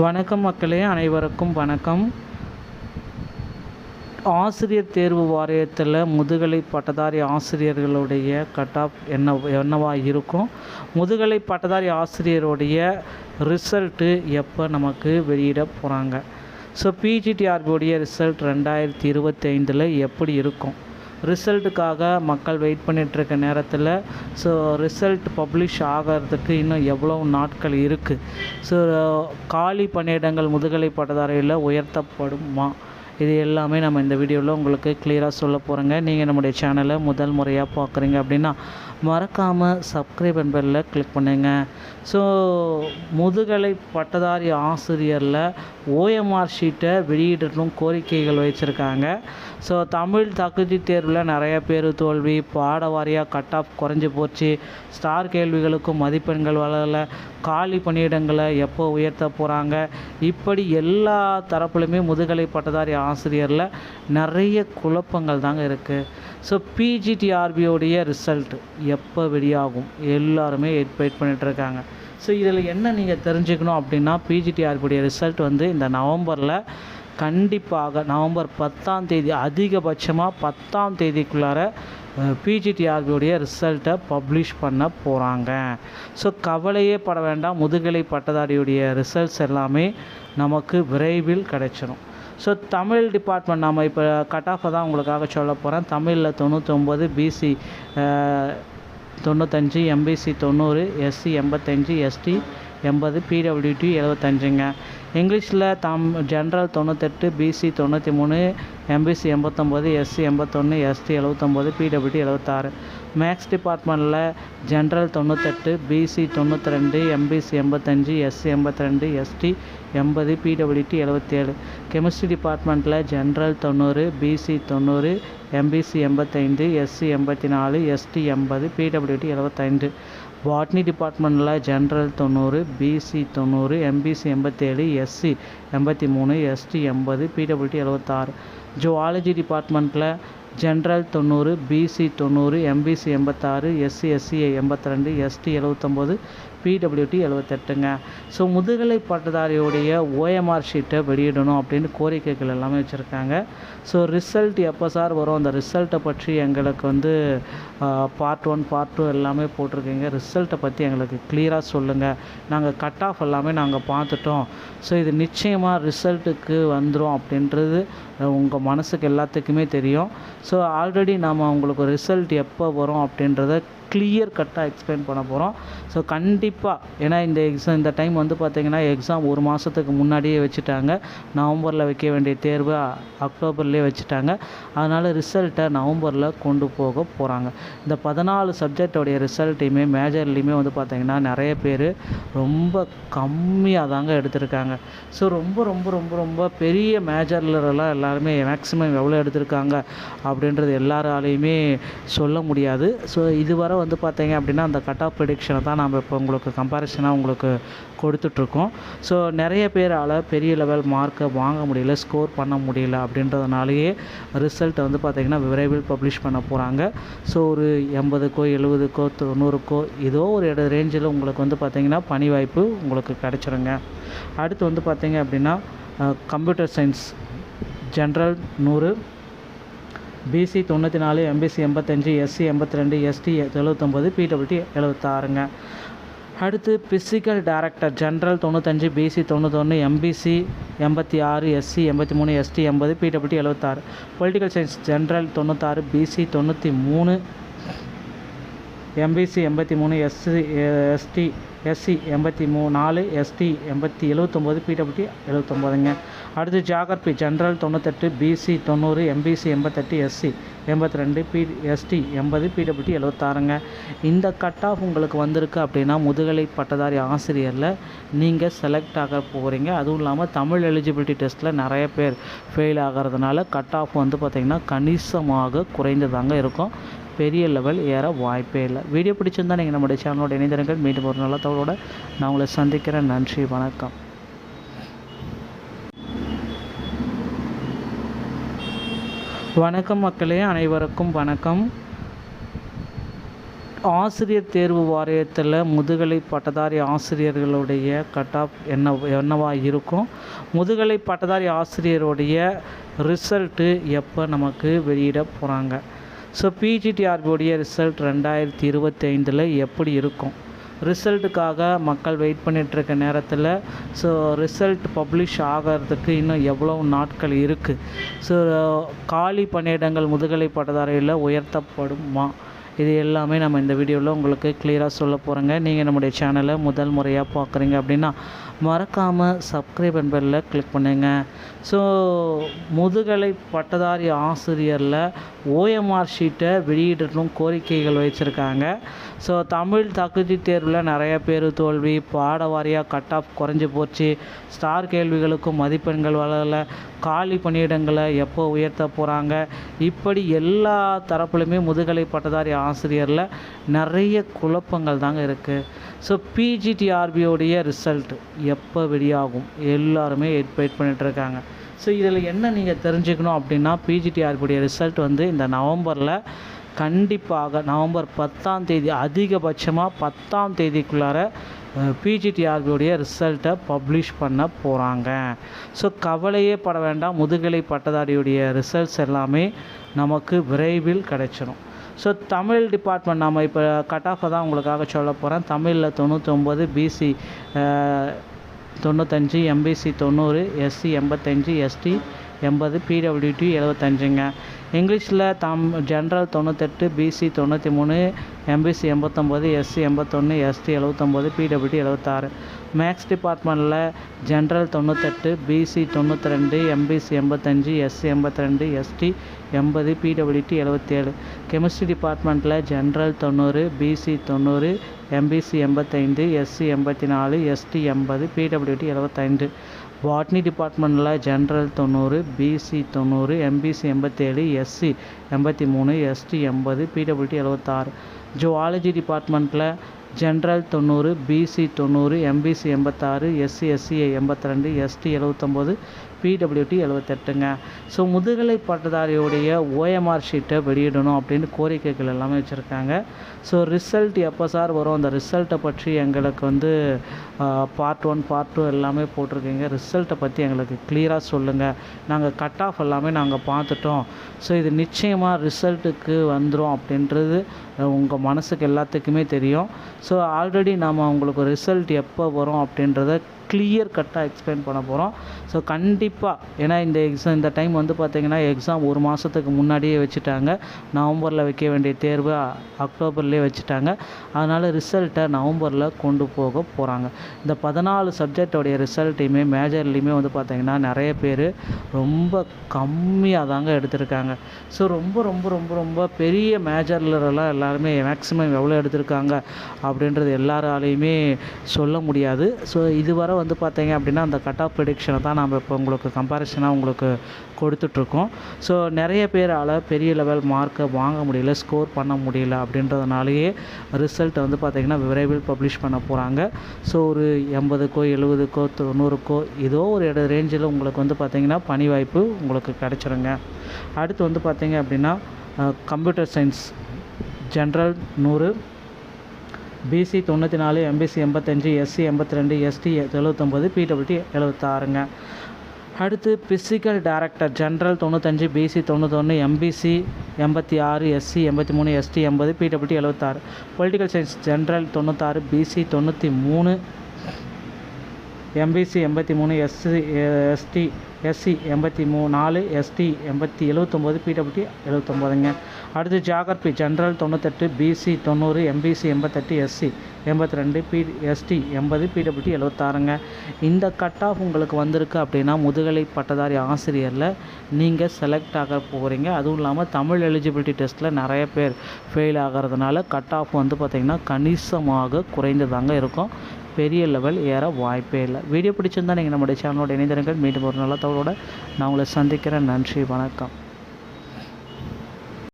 வணக்கம் மக்களே, அனைவருக்கும் வணக்கம். ஆசிரியர் தேர்வு வாரியத்தில் முதுகலை பட்டதாரி ஆசிரியர்களுடைய கட் ஆஃப் என்னவாக இருக்கும், முதுகலை பட்டதாரி ஆசிரியருடைய ரிசல்ட்டு எப்போ நமக்கு வெளியிட போகிறாங்க. ஸோ பிஜிடிஆர்பியோடைய ரிசல்ட் 2025 எப்படி இருக்கும், ரிசல்ட்டுக்காக மக்கள் வெயிட் பண்ணிகிட்ருக்க நேரத்தில் ஸோ ரிசல்ட் பப்ளிஷ் ஆகிறதுக்கு இன்னும் எவ்வளோ நாட்கள் இருக்குது. ஸோ காலி பணியிடங்கள் முதுகலை பட்டதாரியில் உயர்த்தப்படுமா, இது எல்லாமே நம்ம இந்த வீடியோவில் உங்களுக்கு கிளியராக சொல்ல போகிறோங்க. நீங்கள் நம்முடைய சேனலை முதல் முறையாக பார்க்குறீங்க அப்படின்னா மறக்காமல் சப்ஸ்கிரைப் பெல்லில் கிளிக் பண்ணுங்கள். ஸோ முதுகலை பட்டதாரி ஆசிரியரில் ஓஎம்ஆர் ஷீட்டை வெளியிடணும் கோரிக்கைகள் வச்சுருக்காங்க. ஸோ தமிழ் தகுதி தேர்வில் நிறைய பேர் தோல்வி, பாட வாரியாக கட் ஆஃப் குறைஞ்சி போச்சு, ஸ்டார் கேள்விகளுக்கும் மதிப்பெண்கள் வளரலை, காலி பணியிடங்களை எப்போ உயர்த்த போகிறாங்க, இப்படி எல்லா தரப்புலையுமே முதுகலை பட்டதாரி ஆசிரியரில் நிறைய குழப்பங்கள் தாங்க இருக்குது. ஸோ பிஜிடிஆர்பியோடைய ரிசல்ட் எப்போ வெளியாகும் எல்லாருமே வெயிட் பண்ணிகிட்ருக்காங்க. ஸோ இதில் என்ன நீங்கள் தெரிஞ்சுக்கணும் அப்படின்னா, பிஜிடிஆர்பியோடைய ரிசல்ட் இந்த நவம்பரில் கண்டிப்பாக நவம்பர் 10ஆம் தேதி, அதிகபட்சமாக 10ஆம் தேதிக்குள்ளார பிஜிடிஆர்பியோடைய ரிசல்ட்டை பப்ளிஷ் பண்ண போகிறாங்க. ஸோ கவலையே பட வேண்டாம், முதுகலை பட்டதாரியுடைய ரிசல்ட்ஸ் எல்லாமே நமக்கு விரைவில் கிடைச்சிடும். ஸோ தமிழ் டிபார்ட்மெண்ட் நம்ம இப்போ கட் ஆஃபை தான் உங்களுக்காக சொல்ல போகிறேன். தமிழில் 99, BC 95, MBC 90, SC 85, ST 80, PWD 75ங்க. இங்கிலீஷில் general 98, BC 93, MBC 89, SC 81, ST 79, PWD 76. Maths டிபார்ட்மெண்ட்டில் general 98, BC 92, MBC 85, SC 82, ST 80, PWD 77. Chemistry டிபார்ட்மெண்ட்டில் general 90, BC 90, MBC 85, SC 84, ST 80, PWD 75. Botany டிபார்ட்மெண்ட்டில் general 90, BC 90, MBC 87, SC 83, ST 80, PWD 76. Zoology டிபார்ட்மெண்ட்டில் general 90, BC 90, MBC 86, SC 82, ST 79, PWD 78ங்க. So முதுகலை பட்டதாரியோடைய OMR ஷீட்டை வெளியிடணும் அப்படின்னு கோரிக்கைகள் எல்லாமே வச்சுருக்காங்க. ஸோ ரிசல்ட் எப்போ சார் வரும், அந்த ரிசல்ட்டை பற்றி எங்களுக்கு பார்ட் 1 பார்ட் 2 எல்லாமே போட்டிருக்கீங்க. ரிசல்ட்டை பற்றி எங்களுக்கு கிளியராக சொல்லுங்கள், நாங்கள் கட் ஆஃப் எல்லாமே நாங்கள் பார்த்துட்டோம், ஸோ இது நிச்சயமாக ரிசல்ட்டுக்கு வந்துடும் அப்படின்றது உங்கள் மனசுக்கு எல்லாத்துக்குமே தெரியும். ஸோ ஆல்ரெடி நாம் உங்களுக்கு ரிசல்ட் எப்போ வரும் அப்படின்றத கிளியர் கட்டாக எக்ஸ்பிளைன் பண்ண போகிறோம். ஸோ கண்டிப்பாக, ஏன்னா இந்த டைம் பார்த்திங்கன்னா எக்ஸாம் ஒரு மாதத்துக்கு முன்னாடியே வச்சுட்டாங்க. நவம்பரில் வைக்க வேண்டிய தேர்வு அக்டோபர்லேயே வச்சுட்டாங்க. அதனால் ரிசல்ட்டை நவம்பரில் கொண்டு போக போகிறாங்க. இந்த 14 சப்ஜெக்டோடைய ரிசல்ட்டையுமே மேஜர்லேயுமே பார்த்திங்கன்னா நிறைய பேர் ரொம்ப கம்மியாக தாங்க எடுத்திருக்காங்க. ஸோ ரொம்ப ரொம்ப ரொம்ப ரொம்ப பெரிய மேஜர்லலாம் எல்லாருமே மேக்ஸிமம் எவ்வளோ எடுத்திருக்காங்க அப்படின்றது எல்லாராலையுமே சொல்ல முடியாது. ஸோ இதுவரை பார்த்தீங்க அப்படின்னா அந்த கட் ஆஃப் ப்ரெடிக்ஷனை தான் நம்ம இப்போ உங்களுக்கு கம்பேரிசனாக உங்களுக்கு கொடுத்துட்ருக்கோம். ஸோ நிறைய பேரால் பெரிய லெவல் மார்க்கை வாங்க முடியல, ஸ்கோர் பண்ண முடியல அப்படின்றதுனாலேயே ரிசல்ட்டை பார்த்திங்கன்னா விரைவில் பப்ளிஷ் பண்ண போகிறாங்க. ஸோ ஒரு 80க்கோ 70க்கோ 90க்கோ ஏதோ ஒரு ரேஞ்சில் உங்களுக்கு பார்த்திங்கன்னா பணி வாய்ப்பு உங்களுக்கு கிடச்சிருங்க. அடுத்து பார்த்திங்க அப்படின்னா computer science general 100, BC 94, MBC 85, SC 82, ST 79, PWD 76ங்க. அடுத்து physical director general 95, BC 91, MBC 86, SC 83, ST 80, PWD 76. Political science general 96, BC 93, MBC 83, SC 84, ST 79, PWD 79ங்க. அடுத்து geography general 98, BC 90, MBC 88, SC 82, ST 80, PWD 76ங்க. இந்த cut of உங்களுக்கு வந்திருக்கு அப்படின்னா முதுகலை பட்டதாரி ஆசிரியரில் நீங்கள் செலக்ட் ஆக போகிறீங்க. அதுவும் இல்லாமல் தமிழ் எலிஜிபிலிட்டி டெஸ்ட்டில் நிறைய பேர் ஃபெயில் ஆகிறதுனால கட் ஆஃப் பார்த்திங்கன்னா கணிசமாக குறைந்ததாங்க இருக்கும். பெரிய லெவல் ஏற வாய்ப்பே இல்லை. வீடியோ பிடிச்சிருந்தால் நீங்கள் நம்முடைய சேனலோட இணைந்திருங்கள். மீண்டும் ஒரு நல்ல தகவலோடு நான் உங்களை சந்திக்கிறேன். நன்றி, வணக்கம். வணக்கம் மக்களே, அனைவருக்கும் வணக்கம். ஆசிரியர் தேர்வு வாரியத்தில் முதுகலை பட்டதாரி ஆசிரியர்களுடைய கட் ஆஃப் என்னவாக இருக்கும், முதுகலை பட்டதாரி ஆசிரியருடைய ரிசல்ட்டு எப்போ நமக்கு வெளியிட போகிறாங்க. ஸோ பிஜிடிஆர்பியோடைய ரிசல்ட் 2025 எப்படி இருக்கும், ரிசல்ட்டுக்காக மக்கள் வெயிட் பண்ணிகிட்ருக்க நேரத்தில் ஸோ ரிசல்ட் பப்ளிஷ் ஆகிறதுக்கு இன்னும் எவ்வளோ நாட்கள் இருக்குது. ஸோ காலி பணியிடங்கள் முதுகலை பட்டதாரியில் உயர்த்தப்படுமா, இது எல்லாமே நம்ம இந்த வீடியோவில் உங்களுக்கு கிளியராக சொல்ல போகிறோங்க. நீங்கள் நம்முடைய சேனலை முதல் முறையாக பார்க்குறீங்க அப்படின்னா மறக்காமல் சப்ஸ்கிரைப் அண்ட் பெல்லில் கிளிக் பண்ணுங்கள். ஸோ முதுகலை பட்டதாரி ஆசிரியரில் ஓஎம்ஆர் ஷீட்டை வெளியிடணும் கோரிக்கைகள் வச்சுருக்காங்க. ஸோ தமிழ் தகுதி தேர்வில் நிறைய பேர் தோல்வி, பாட வாரியாக கட் ஆஃப் குறைஞ்சி போச்சு, ஸ்டார் கேள்விகளுக்கும் மதிப்பெண்கள் வளரலை, காலி பணியிடங்களை எப்போ உயர்த்த போகிறாங்க, இப்படி எல்லா தரப்புலையுமே முதுகலை பட்டதாரி ஆசிரியரில் நிறைய குழப்பங்கள் தாங்க இருக்குது. ஸோ பிஜிடிஆர்பியோடைய ரிசல்ட் எப்போ வெளியாகும் எல்லாருமே வெயிட் பண்ணிகிட்ருக்காங்க. ஸோ இதில் என்ன நீங்கள் தெரிஞ்சுக்கணும் அப்படின்னா, பிஜிடிஆர்பியோடைய ரிசல்ட் வந்து இந்த நவம்பரில் கண்டிப்பாக நவம்பர் 10ஆம் தேதி அதிகபட்சமாக 10ஆம் தேதிக்குள்ளார பிஜிடிஆர்பியோடைய ரிசல்ட்டை பப்ளிஷ் பண்ண போகிறாங்க. ஸோ கவலையே பட வேண்டாம், முதுகலை பட்டதாரியுடைய ரிசல்ட்ஸ் எல்லாமே நமக்கு விரைவில் கிடைச்சிடும். ஸோ தமிழ் டிபார்ட்மெண்ட் நம்ம இப்போ கட் ஆஃபை தான் உங்களுக்காக சொல்ல போகிறேன். தமிழில் 99, BC 95, MBC 90, SC 85, ST 80, PWD 75ங்க. இங்கிலீஷில் general 98, BC 93, MBC 89, SC 81, ST 79, PWD 76. Maths டிபார்ட்மெண்ட்டில் general 98, BC 92, MBC 85, SC 82, ST 80, PWD 77. Chemistry டிபார்ட்மெண்ட்டில் general 90, BC 90, MBC 85, SC 84, ST 80, PWD 75. Botany டிபார்ட்மெண்ட்டில் general 90, BC 90, MBC 87, SC 83, ST 80, PWD 76. Zoology டிபார்ட்மெண்ட்டில் general 90, BC 90, MBC 86, SC 82, ST 79, PWD 78ங்க. So முதுகலை பட்டதாரியோடைய OMR ஷீட்டை வெளியிடணும் அப்படின்னு கோரிக்கைகள் எல்லாமே வச்சுருக்காங்க. ஸோ ரிசல்ட் எப்போ சார் வரும், அந்த ரிசல்ட்டை பற்றி எங்களுக்கு வந்து பார்ட் 1 பார்ட் 2 எல்லாமே போட்டிருக்கீங்க, ரிசல்ட்டை பற்றி எங்களுக்கு கிளியராக சொல்லுங்கள், நாங்கள் கட் ஆஃப் எல்லாமே நாங்கள் பார்த்துட்டோம், ஸோ இது நிச்சயமாக ரிசல்ட்டுக்கு வந்துடும் அப்படின்றது உங்கள் மனசுக்கு எல்லாத்துக்குமே தெரியும். ஸோ ஆல்ரெடி நாம் உங்களுக்கு ரிசல்ட் எப்போ வரும் அப்படின்றத கிளியர் கட்டாக எக்ஸ்பிளைன் பண்ண போகிறோம். ஸோ கண்டிப்பாக ஏன்னா இந்த டைம் வந்து பார்த்திங்கன்னா எக்ஸாம் 1 மாதத்துக்கு முன்னாடியே வச்சுட்டாங்க. நவம்பரில் வைக்க வேண்டிய தேர்வு அக்டோபர்லேயே வச்சுட்டாங்க. அதனால் ரிசல்ட்டை நவம்பரில் கொண்டு போக போகிறாங்க. இந்த 14 சப்ஜெக்டோடைய ரிசல்ட்டையுமே மேஜர்லேயுமே வந்து பார்த்திங்கன்னா நிறைய பேர் ரொம்ப கம்மியாக தாங்க எடுத்திருக்காங்க. ஸோ ரொம்ப ரொம்ப ரொம்ப ரொம்ப பெரிய மேஜர்லலாம் எல்லாருமே மேக்ஸிமம் எவ்வளோ எடுத்திருக்காங்க அப்படின்றது எல்லாராலையுமே சொல்ல முடியாது. ஸோ இதுவரை வந்து பார்த்தீங்க அப்படின்னா அந்த கட் ஆஃப் ப்ரெடிக்ஷனை தான் நம்ம இப்போ உங்களுக்கு கம்பேரிசனாக உங்களுக்கு கொடுத்துட்ருக்கோம். ஸோ நிறைய பேரால் பெரிய லெவல் மார்க்கை வாங்க முடியல, ஸ்கோர் பண்ண முடியல அப்படின்றதுனாலேயே ரிசல்ட்டை வந்து பார்த்திங்கன்னா விரைவில் பப்ளிஷ் பண்ண போகிறாங்க. ஸோ ஒரு 80க்கோ 70க்கோ 90க்கோ ஏதோ ஒரு ரேஞ்சில் உங்களுக்கு வந்து பார்த்திங்கன்னா பணி வாய்ப்பு உங்களுக்கு கிடச்சிருங்க. அடுத்து வந்து பார்த்திங்க அப்படின்னா computer science general 100, BC 94, MBC 85, SC 82, ST 79, PWD 76ங்க. அடுத்து physical director general 95, BC 91, MBC 86, SC 83, ST 80, PWD 76. Political science general 96, BC 93, MBC 83, SC 84, ST 79, PWD 79ங்க. அடுத்து geography general 98, BC 90, MBC 88, SC 82, ST 80, PWD 76ங்க. இந்த cut of உங்களுக்கு வந்திருக்கு அப்படின்னா முதுகலை பட்டதாரி ஆசிரியரில் நீங்கள் செலக்ட் ஆக போகிறீங்க. அதுவும் இல்லாமல் தமிழ் எலிஜிபிலிட்டி டெஸ்ட்டில் நிறைய பேர் ஃபெயில் ஆகிறதுனால கட் ஆஃப் வந்து பார்த்திங்கன்னா கணிசமாக குறைந்ததாங்க இருக்கும். பெரிய லெவல் ஏற வாய்ப்பே இல்லை. வீடியோ பிடிச்சிருந்தால் நீங்கள் நம்முடைய சேனலோட இணைந்திருங்கள். மீண்டும் ஒரு நல்ல தகவலோடு நான் உங்களை சந்திக்கிறேன். நன்றி, வணக்கம்.